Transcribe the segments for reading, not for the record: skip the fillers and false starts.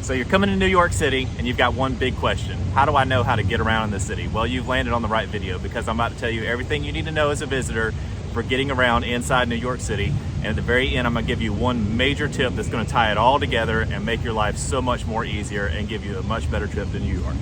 So you're coming to New York City and you've got one big question. How do I know how to get around in the city? Well, you've landed on the right video because I'm about to tell you everything you need to know as a visitor for getting around inside New York City. And at the very end, I'm gonna give you one major tip that's gonna tie it all together and make your life so much more easier and give you a much better trip to New York.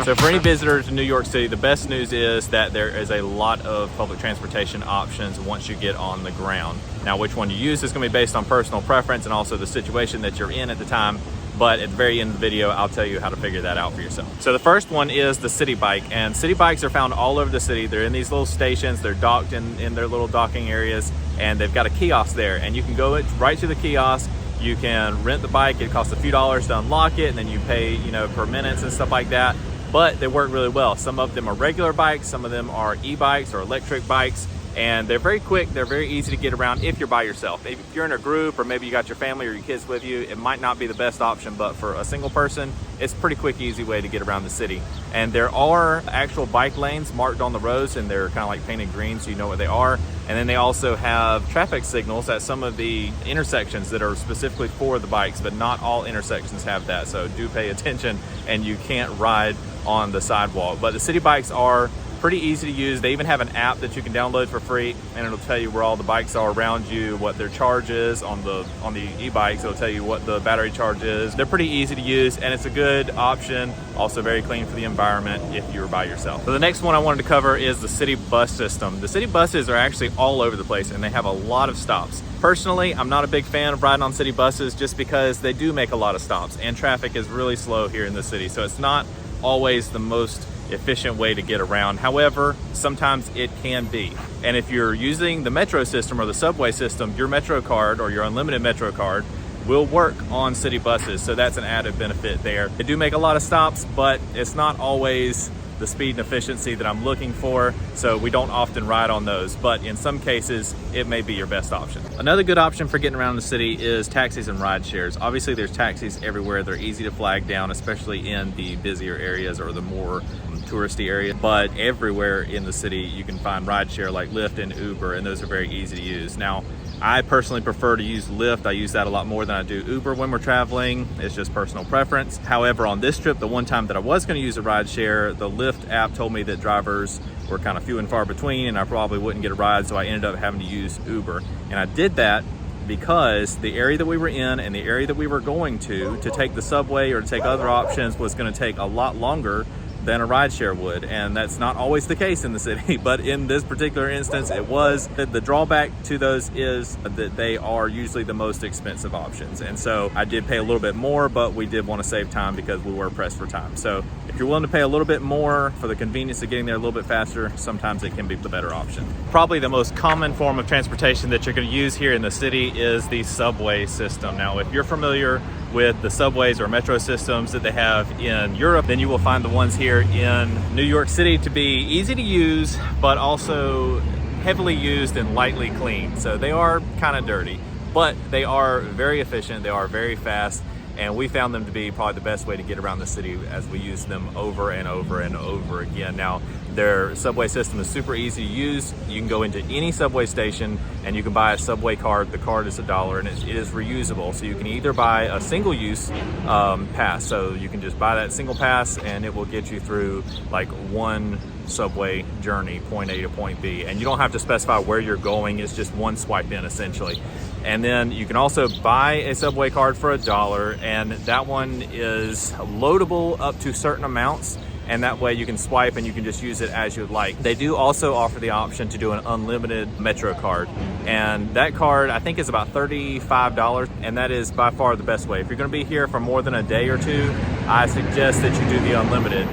So for any visitor to New York City, the best news is that there is a lot of public transportation options once you get on the ground. Now, which one you use is gonna be based on personal preference and also the situation that you're in at the time. But at the very end of the video, I'll tell you how to figure that out for yourself. So the first one is the City Bike, and City Bikes are found all over the city. They're in these little stations, they're docked in their little docking areas, and they've got a kiosk there. And you can go right to the kiosk, you can rent the bike, it costs a few dollars to unlock it, and then you pay, per minutes and stuff like that. But they work really well. Some of them are regular bikes, some of them are e-bikes or electric bikes, and they're very quick, they're very easy to get around if you're by yourself. If you're in a group or maybe you got your family or your kids with you, it might not be the best option, but for a single person, it's a pretty quick, easy way to get around the city. And there are actual bike lanes marked on the roads, and they're kind of like painted green so you know what they are. And then they also have traffic signals at some of the intersections that are specifically for the bikes, but not all intersections have that. So do pay attention, and you can't ride on the sidewalk. But the City Bikes are pretty easy to use. They even have an app that you can download for free, and it'll tell you where all the bikes are around you, what their charge is on the e-bikes. It'll tell you what the battery charge is. They're pretty easy to use, and it's a good option. Also very clean for the environment if you're by yourself. So the next one I wanted to cover is the city bus system. The city buses are actually all over the place, and they have a lot of stops. Personally, I'm not a big fan of riding on city buses just because they do make a lot of stops, and traffic is really slow here in the city. So it's not always the most efficient way to get around. However, sometimes it can be. And if you're using the metro system or the subway system, your Metro card or your unlimited Metro card will work on city buses. So that's an added benefit there. They do make a lot of stops, but it's not always the speed and efficiency that I'm looking for, so we don't often ride on those, but in some cases it may be your best option. Another good option for getting around the city is taxis and ride shares. Obviously there's taxis everywhere. They're easy to flag down, especially in the busier areas or the more touristy areas, but everywhere in the city you can find ride share like Lyft and Uber, and those are very easy to use. Now, I personally prefer to use Lyft. I use that a lot more than I do Uber when we're traveling. It's just personal preference. However, on this trip, the one time that I was going to use a ride share, the Lyft app told me that drivers were kind of few and far between, and I probably wouldn't get a ride, so I ended up having to use Uber. And I did that because the area that we were in and the area that we were going to take the subway or to take other options was going to take a lot longer than a rideshare would, and that's not always the case in the city, but in this particular instance it was. The drawback to those is that they are usually the most expensive options, and so I did pay a little bit more, but we did want to save time because we were pressed for time. So if you're willing to pay a little bit more for the convenience of getting there a little bit faster, sometimes it can be the better option. Probably the most common form of transportation that you're going to use here in the city is the subway system. Now, if you're familiar with the subways or metro systems that they have in Europe, then you will find the ones here in New York City to be easy to use, but also heavily used and lightly cleaned. So they are kind of dirty, but they are very efficient, they are very fast, and we found them to be probably the best way to get around the city as we use them over and over and over again. Now, their subway system is super easy to use. You can go into any subway station and you can buy a subway card. The card is $1 and it is reusable. So you can either buy a single use pass. So you can just buy that single pass and it will get you through like one subway journey, point A to point B. And you don't have to specify where you're going. It's just one swipe in essentially. And then you can also buy a subway card for $1, and that one is loadable up to certain amounts, and that way you can swipe and you can just use it as you'd like. They do also offer the option to do an unlimited Metro card, and that card I think is about $35, and that is by far the best way. If you're going to be here for more than a day or two, I suggest that you do the unlimited.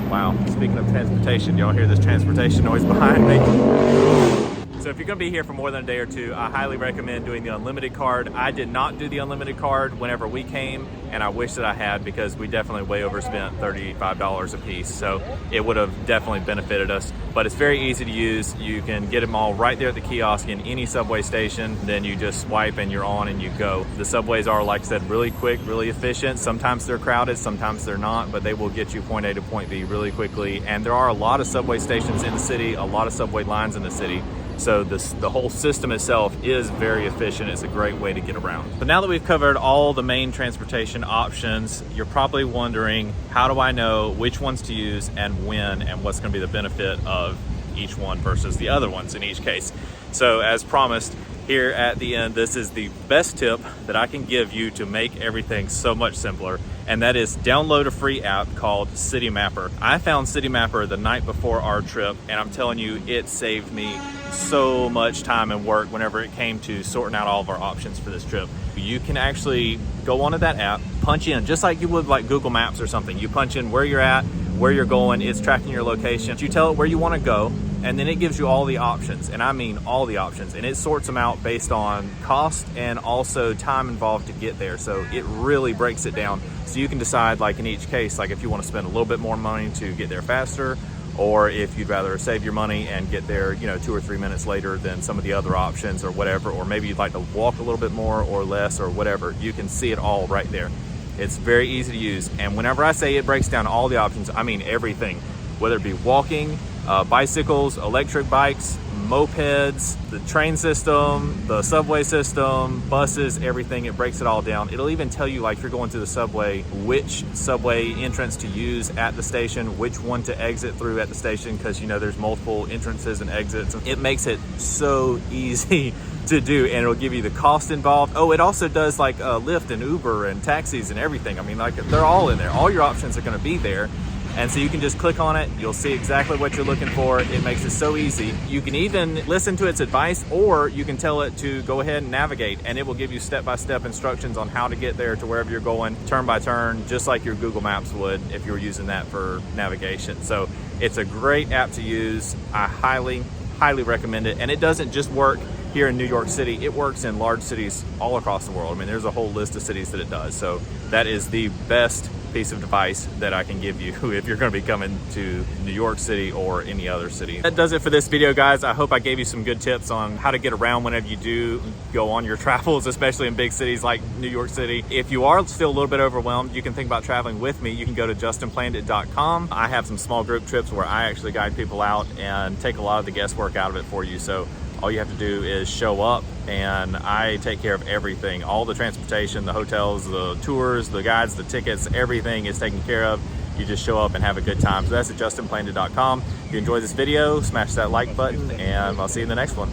Wow, speaking of transportation, y'all hear this transportation noise behind me? So if you're going to be here for more than a day or two, I highly recommend doing the unlimited card. I did not do the unlimited card whenever we came, and I wish that I had, because we definitely way overspent $35 a piece. So it would have definitely benefited us, but it's very easy to use. You can get them all right there at the kiosk in any subway station. Then you just swipe and you're on and you go. The subways are, like I said, really quick, really efficient. Sometimes they're crowded, sometimes they're not, but they will get you point A to point B really quickly. And there are a lot of subway stations in the city, a lot of subway lines in the city. So the whole system itself is very efficient. It's a great way to get around. But now that we've covered all the main transportation options, you're probably wondering, how do I know which ones to use and when, and what's going to be the benefit of each one versus the other ones in each case? So as promised, here at the end, this is the best tip that I can give you to make everything so much simpler, and that is download a free app called Citymapper. I found Citymapper the night before our trip, and I'm telling you, it saved me so much time and work whenever it came to sorting out all of our options for this trip. You can actually go onto that app, punch in, just like you would like Google Maps or something. You punch in where you're at, where you're going, it's tracking your location. You tell it where you want to go, and then it gives you all the options, and I mean all the options, and it sorts them out based on cost and also time involved to get there. So it really breaks it down, so you can decide, like in each case, like if you want to spend a little bit more money to get there faster, or if you'd rather save your money and get there, 2 or 3 minutes later than some of the other options or whatever, or maybe you'd like to walk a little bit more or less or whatever. You can see it all right there. It's very easy to use, and whenever I say it breaks down all the options, I mean everything, whether it be walking, bicycles, electric bikes, mopeds, the train system, the subway system, buses, everything. It breaks it all down. It'll even tell you, like if you're going through the subway, which subway entrance to use at the station, which one to exit through at the station, because there's multiple entrances and exits. It makes it so easy to do, and it'll give you the cost involved. Oh, it also does like Lyft and Uber and taxis and everything. I mean, like they're all in there. All your options are going to be there. And so you can just click on it, you'll see exactly what you're looking for. It makes it so easy. You can even listen to its advice, or you can tell it to go ahead and navigate, and it will give you step-by-step instructions on how to get there to wherever you're going, turn by turn, just like your Google Maps would if you were using that for navigation. So it's a great app to use. I highly, highly recommend it. And it doesn't just work here in New York City, it works in large cities all across the world. I mean, there's a whole list of cities that it does. So that is the best piece of advice that I can give you if you're going to be coming to New York City or any other city. That does it for this video, guys. I hope I gave you some good tips on how to get around whenever you do go on your travels, especially in big cities like New York City. If you are still a little bit overwhelmed, you can think about traveling with me. You can go to justinplannedit.com. I have some small group trips where I actually guide people out and take a lot of the guesswork out of it for you. So all you have to do is show up, and I take care of everything. All the transportation, the hotels, the tours, the guides, the tickets, everything is taken care of. You just show up and have a good time. So that's at justinplannedit.com. If you enjoyed this video, smash that like button, and I'll see you in the next one.